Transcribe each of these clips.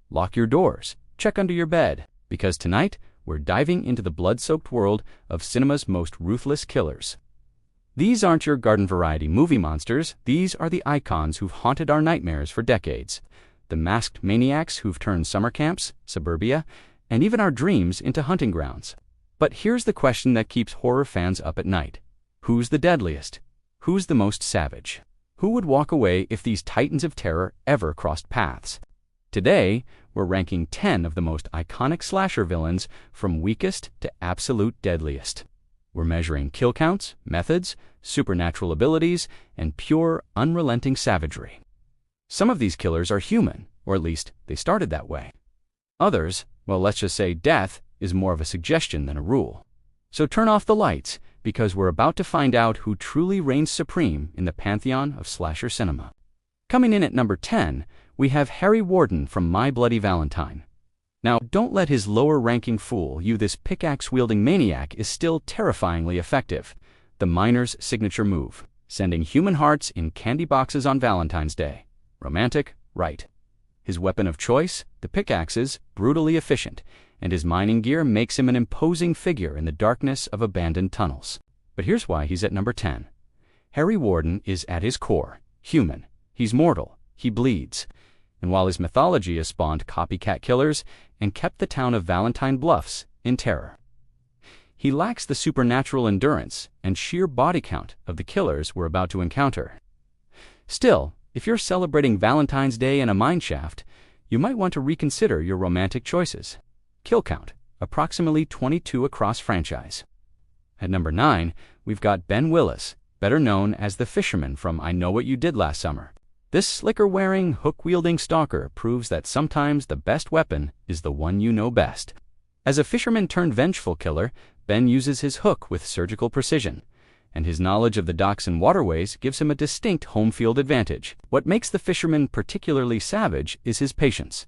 lock your doors, check under your bed, because tonight we're diving into the blood-soaked world of cinema's most ruthless killers. These aren't your garden-variety movie monsters. These are the icons who've haunted our nightmares for decades. The masked maniacs who've turned summer camps, suburbia, and even our dreams into hunting grounds. But here's the question that keeps horror fans up at night. Who's the deadliest? Who's the most savage? Who would walk away if these titans of terror ever crossed paths? Today, we're ranking 10 of the most iconic slasher villains from weakest to absolute deadliest. We're measuring kill counts, methods, supernatural abilities, and pure, unrelenting savagery. Some of these killers are human, or at least they started that way. Others, well, let's just say death is more of a suggestion than a rule. So turn off the lights, because we're about to find out who truly reigns supreme in the pantheon of slasher cinema. Coming in at number 10, we have Harry Warden from My Bloody Valentine. Now, don't let his lower-ranking fool you. This pickaxe-wielding maniac is still terrifyingly effective. The miner's signature move, sending human hearts in candy boxes on Valentine's Day. Romantic? Right. His weapon of choice? The pickaxes, brutally efficient, and his mining gear makes him an imposing figure in the darkness of abandoned tunnels. But here's why he's at number 10. Harry Warden is at his core human. He's mortal. He bleeds. And while his mythology has spawned copycat killers and kept the town of Valentine Bluffs in terror, he lacks the supernatural endurance and sheer body count of the killers we're about to encounter. Still, if you're celebrating Valentine's Day in a mineshaft, you might want to reconsider your romantic choices. Kill count, approximately 22 across franchise. At number 9, we've got Ben Willis, better known as the Fisherman from I Know What You Did Last Summer. This slicker-wearing, hook-wielding stalker proves that sometimes the best weapon is the one you know best. As a fisherman-turned-vengeful killer, Ben uses his hook with surgical precision, and his knowledge of the docks and waterways gives him a distinct home-field advantage. What makes the Fisherman particularly savage is his patience.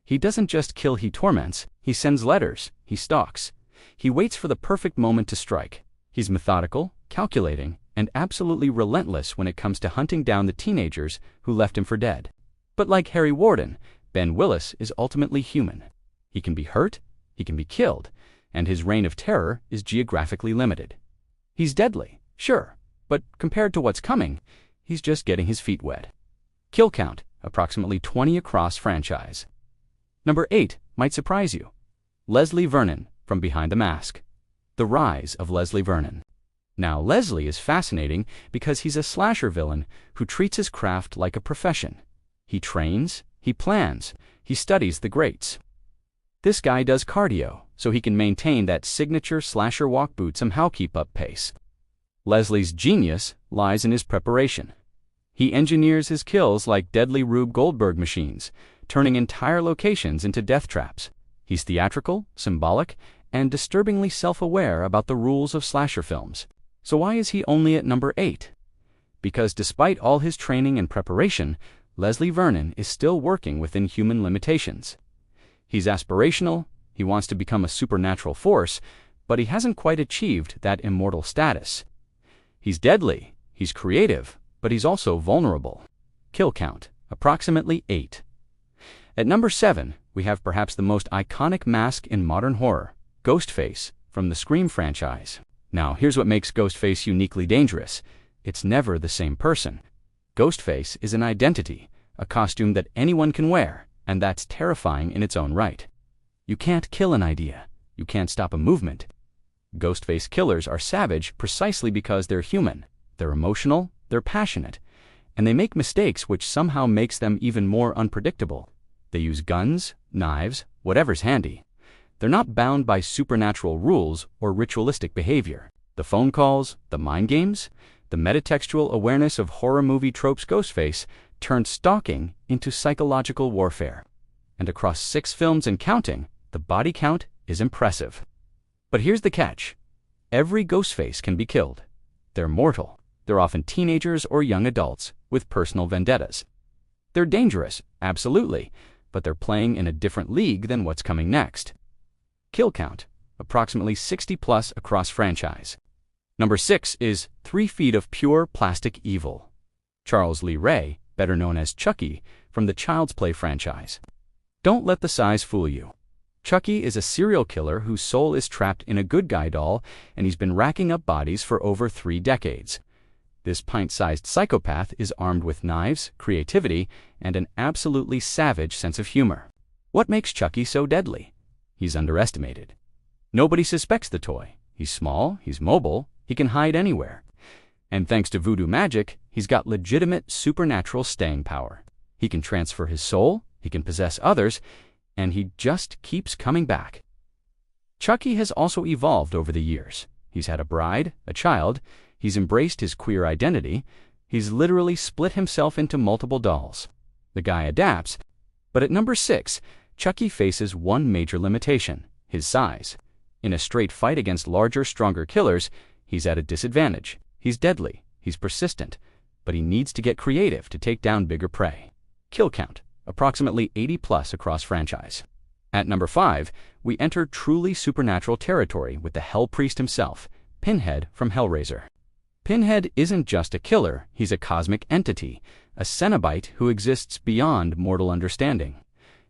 He doesn't just kill, he torments. He sends letters. He stalks. He waits for the perfect moment to strike. He's methodical, calculating, and absolutely relentless when it comes to hunting down the teenagers who left him for dead. But like Harry Warden, Ben Willis is ultimately human. He can be hurt, he can be killed, and his reign of terror is geographically limited. He's deadly, sure, but compared to what's coming, he's just getting his feet wet. Kill count, approximately 20 across franchise. Number 8 might surprise you. Leslie Vernon from Behind the Mask. The rise of Leslie Vernon. Now, Leslie is fascinating because he's a slasher villain who treats his craft like a profession. He trains, he plans, he studies the greats. This guy does cardio, so he can maintain that signature slasher walk boot, somehow keep up pace. Leslie's genius lies in his preparation. He engineers his kills like deadly Rube Goldberg machines, turning entire locations into death traps. He's theatrical, symbolic, and disturbingly self-aware about the rules of slasher films. So why is he only at number 8? Because despite all his training and preparation, Leslie Vernon is still working within human limitations. He's aspirational, he wants to become a supernatural force, but he hasn't quite achieved that immortal status. He's deadly, he's creative, but he's also vulnerable. Kill count, approximately 8. At number 7, we have perhaps the most iconic mask in modern horror, Ghostface from the Scream franchise. Now, here's what makes Ghostface uniquely dangerous. It's never the same person. Ghostface is an identity, a costume that anyone can wear, and that's terrifying in its own right. You can't kill an idea. You can't stop a movement. Ghostface killers are savage precisely because they're human. They're emotional, they're passionate, and they make mistakes which somehow makes them even more unpredictable. They use guns, knives, whatever's handy. They're not bound by supernatural rules or ritualistic behavior. The phone calls, the mind games, the metatextual awareness of horror movie tropes. Ghostface turned stalking into psychological warfare. And across 6 films and counting, the body count is impressive. But here's the catch. Every Ghostface can be killed. They're mortal. They're often teenagers or young adults with personal vendettas. They're dangerous, absolutely, but they're playing in a different league than what's coming next. Kill count, approximately 60 plus across franchise. Number 6 is 3 feet of pure plastic evil. Charles Lee Ray, better known as Chucky, from the Child's Play franchise. Don't let the size fool you. Chucky is a serial killer whose soul is trapped in a good guy doll, and he's been racking up bodies for over 3 decades. This pint-sized psychopath is armed with knives, creativity, and an absolutely savage sense of humor. What makes Chucky so deadly? He's underestimated. Nobody suspects the toy. He's small, he's mobile, he can hide anywhere. And thanks to voodoo magic, he's got legitimate supernatural staying power. He can transfer his soul, he can possess others, and he just keeps coming back. Chucky has also evolved over the years. He's had a bride, a child, he's embraced his queer identity, he's literally split himself into multiple dolls. The guy adapts, but at number 6, Chucky faces one major limitation: his size. In a straight fight against larger, stronger killers, he's at a disadvantage. He's deadly, he's persistent, but he needs to get creative to take down bigger prey. Kill count, approximately 80+ across franchise. At number 5, we enter truly supernatural territory with the Hell Priest himself, Pinhead from Hellraiser. Pinhead isn't just a killer, he's a cosmic entity, a Cenobite who exists beyond mortal understanding.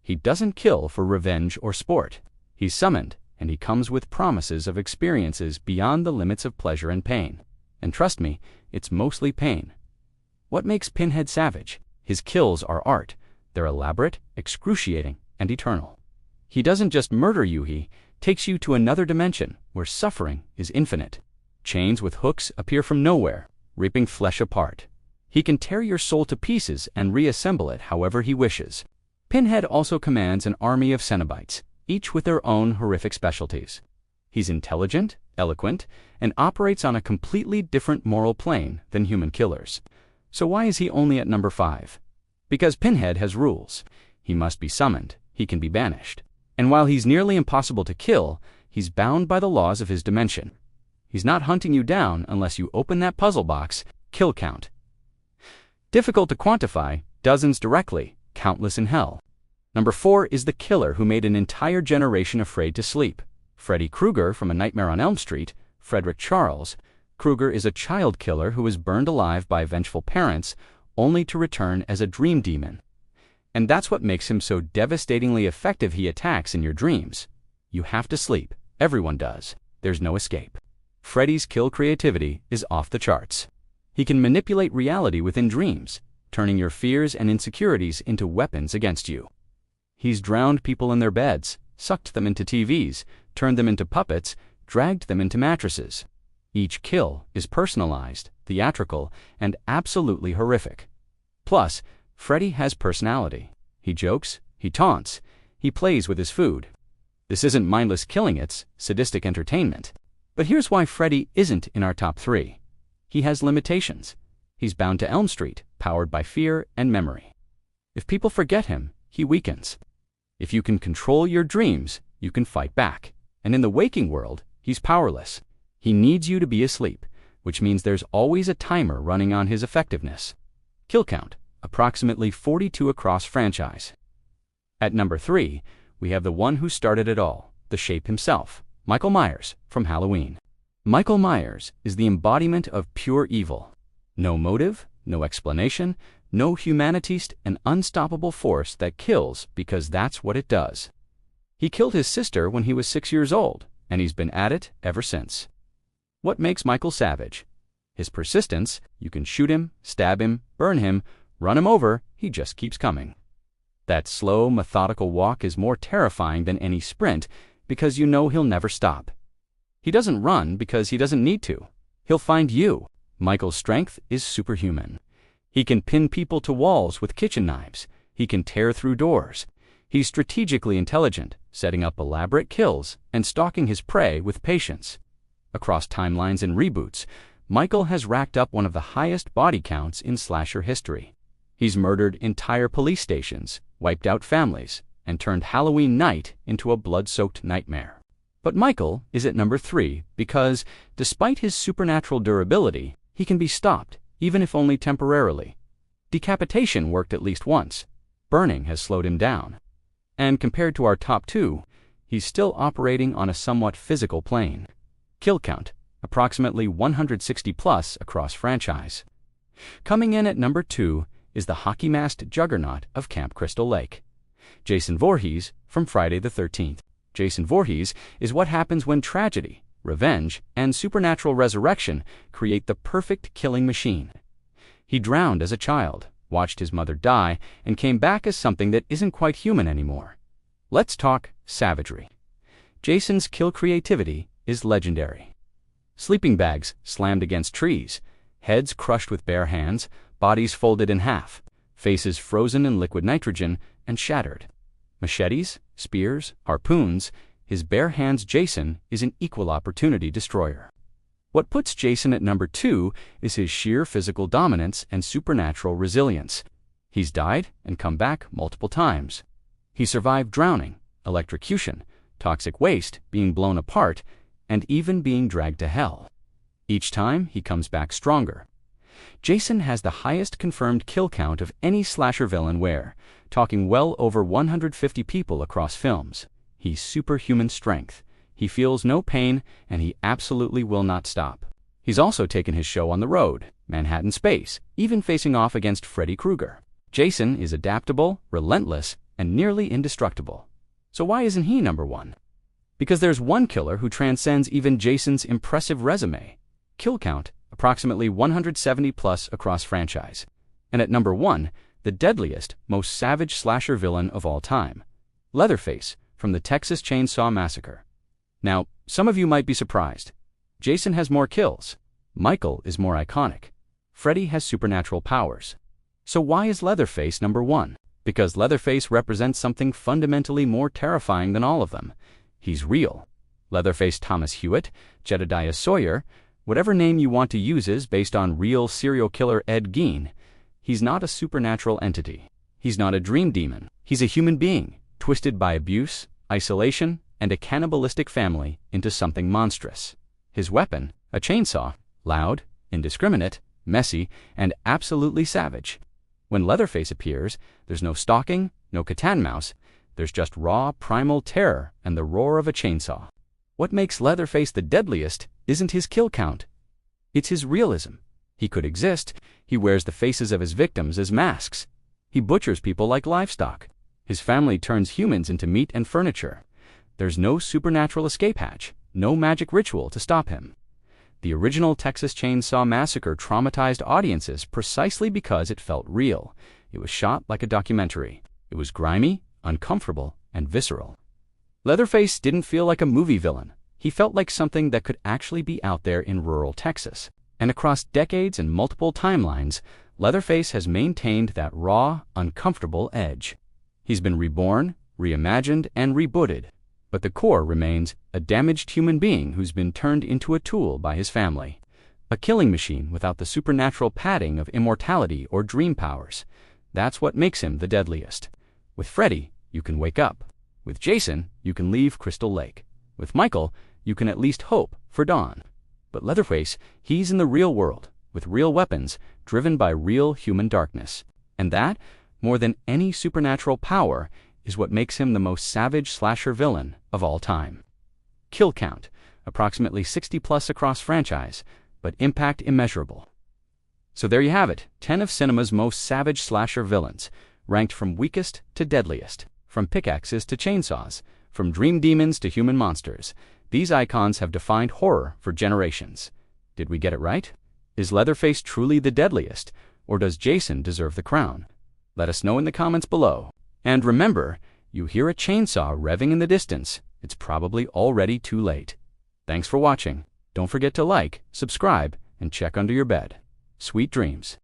He doesn't kill for revenge or sport. He's summoned, and he comes with promises of experiences beyond the limits of pleasure and pain. And trust me, it's mostly pain. What makes Pinhead savage? His kills are art. They're elaborate, excruciating, and eternal. He doesn't just murder you, he takes you to another dimension where suffering is infinite. Chains with hooks appear from nowhere, ripping flesh apart. He can tear your soul to pieces and reassemble it however he wishes. Pinhead also commands an army of Cenobites, each with their own horrific specialties. He's intelligent, eloquent, and operates on a completely different moral plane than human killers. So why is he only at number 5? Because Pinhead has rules. He must be summoned, he can be banished. And while he's nearly impossible to kill, he's bound by the laws of his dimension. He's not hunting you down unless you open that puzzle box. Kill count. Difficult to quantify, dozens directly, countless in hell. Number 4 is the killer who made an entire generation afraid to sleep. Freddy Krueger from A Nightmare on Elm Street, Frederick Charles. Krueger is a child killer who is burned alive by vengeful parents, only to return as a dream demon. And that's what makes him so devastatingly effective. He attacks in your dreams. You have to sleep. Everyone does. There's no escape. Freddy's kill creativity is off the charts. He can manipulate reality within dreams, turning your fears and insecurities into weapons against you. He's drowned people in their beds, sucked them into TVs, turned them into puppets, dragged them into mattresses. Each kill is personalized, theatrical, and absolutely horrific. Plus, Freddy has personality. He jokes, he taunts, he plays with his food. This isn't mindless killing, it's sadistic entertainment. But here's why Freddy isn't in our top 3. He has limitations. He's bound to Elm Street, powered by fear and memory. If people forget him, he weakens. If you can control your dreams, you can fight back. And in the waking world, he's powerless. He needs you to be asleep, which means there's always a timer running on his effectiveness. Kill count, approximately 42 across franchise. At number 3, we have the one who started it all, the Shape himself, Michael Myers from Halloween. Michael Myers is the embodiment of pure evil. No motive, no explanation, no humanist, an unstoppable force that kills because that's what it does. He killed his sister when he was 6 years old, and he's been at it ever since. What makes Michael savage? His persistence. You can shoot him, stab him, burn him, run him over, he just keeps coming. That slow, methodical walk is more terrifying than any sprint because you know he'll never stop. He doesn't run because he doesn't need to. He'll find you. Michael's strength is superhuman. He can pin people to walls with kitchen knives. He can tear through doors. He's strategically intelligent, setting up elaborate kills and stalking his prey with patience. Across timelines and reboots, Michael has racked up one of the highest body counts in slasher history. He's murdered entire police stations, wiped out families, and turned Halloween night into a blood-soaked nightmare. But Michael is at number 3 because, despite his supernatural durability, he can be stopped, even if only temporarily. Decapitation worked at least once. Burning has slowed him down. And compared to our top 2, he's still operating on a somewhat physical plane. Kill count, approximately 160+ across franchise. Coming in at number 2 is the hockey-masked juggernaut of Camp Crystal Lake. Jason Voorhees from Friday the 13th. Jason Voorhees is what happens when tragedy, revenge, and supernatural resurrection create the perfect killing machine. He drowned as a child, watched his mother die, and came back as something that isn't quite human anymore. Let's talk savagery. Jason's kill creativity is legendary. Sleeping bags slammed against trees, heads crushed with bare hands, bodies folded in half, faces frozen in liquid nitrogen and shattered. Machetes, spears, harpoons, his bare hands Jason is an equal opportunity destroyer. What puts Jason at number 2 is his sheer physical dominance and supernatural resilience. He's died and come back multiple times. He survived drowning, electrocution, toxic waste, being blown apart, and even being dragged to hell. Each time, he comes back stronger. Jason has the highest confirmed kill count of any slasher villain talking well over 150 people across films. He's superhuman strength. He feels no pain, and he absolutely will not stop. He's also taken his show on the road, Manhattan space, even facing off against Freddy Krueger. Jason is adaptable, relentless, and nearly indestructible. So why isn't he number 1? Because there's one killer who transcends even Jason's impressive resume. Kill count, approximately 170 plus across franchise. And at number 1, the deadliest, most savage slasher villain of all time, Leatherface from the Texas Chainsaw Massacre. Now, some of you might be surprised. Jason has more kills. Michael is more iconic. Freddy has supernatural powers. So why is Leatherface number 1? Because Leatherface represents something fundamentally more terrifying than all of them. He's real. Leatherface Thomas Hewitt, Jedediah Sawyer, whatever name you want to use is based on real serial killer Ed Gein. He's not a supernatural entity. He's not a dream demon. He's a human being, twisted by abuse, isolation, and a cannibalistic family into something monstrous. His weapon, a chainsaw, loud, indiscriminate, messy, and absolutely savage. When Leatherface appears, there's no stalking, no cat and mouse. There's just raw, primal terror and the roar of a chainsaw. What makes Leatherface the deadliest isn't his kill count. It's his realism. He could exist. He wears the faces of his victims as masks. He butchers people like livestock. His family turns humans into meat and furniture. There's no supernatural escape hatch, no magic ritual to stop him. The original Texas Chainsaw Massacre traumatized audiences precisely because it felt real. It was shot like a documentary. It was grimy, uncomfortable, and visceral. Leatherface didn't feel like a movie villain. He felt like something that could actually be out there in rural Texas. And across decades and multiple timelines, Leatherface has maintained that raw, uncomfortable edge. He's been reborn, reimagined, and rebooted. But the core remains a damaged human being who's been turned into a tool by his family. A killing machine without the supernatural padding of immortality or dream powers. That's what makes him the deadliest. With Freddy, you can wake up. With Jason, you can leave Crystal Lake. With Michael, you can at least hope for dawn. But Leatherface, he's in the real world, with real weapons, driven by real human darkness. And that, more than any supernatural power, is what makes him the most savage slasher villain of all time. Kill count, approximately 60 plus across franchise, but impact immeasurable. So there you have it, 10 of cinema's most savage slasher villains, ranked from weakest to deadliest, from pickaxes to chainsaws, from dream demons to human monsters. These icons have defined horror for generations. Did we get it right? Is Leatherface truly the deadliest, or does Jason deserve the crown? Let us know in the comments below. And remember, you hear a chainsaw revving in the distance, it's probably already too late. Thanks for watching. Don't forget to like, subscribe, and check under your bed. Sweet dreams.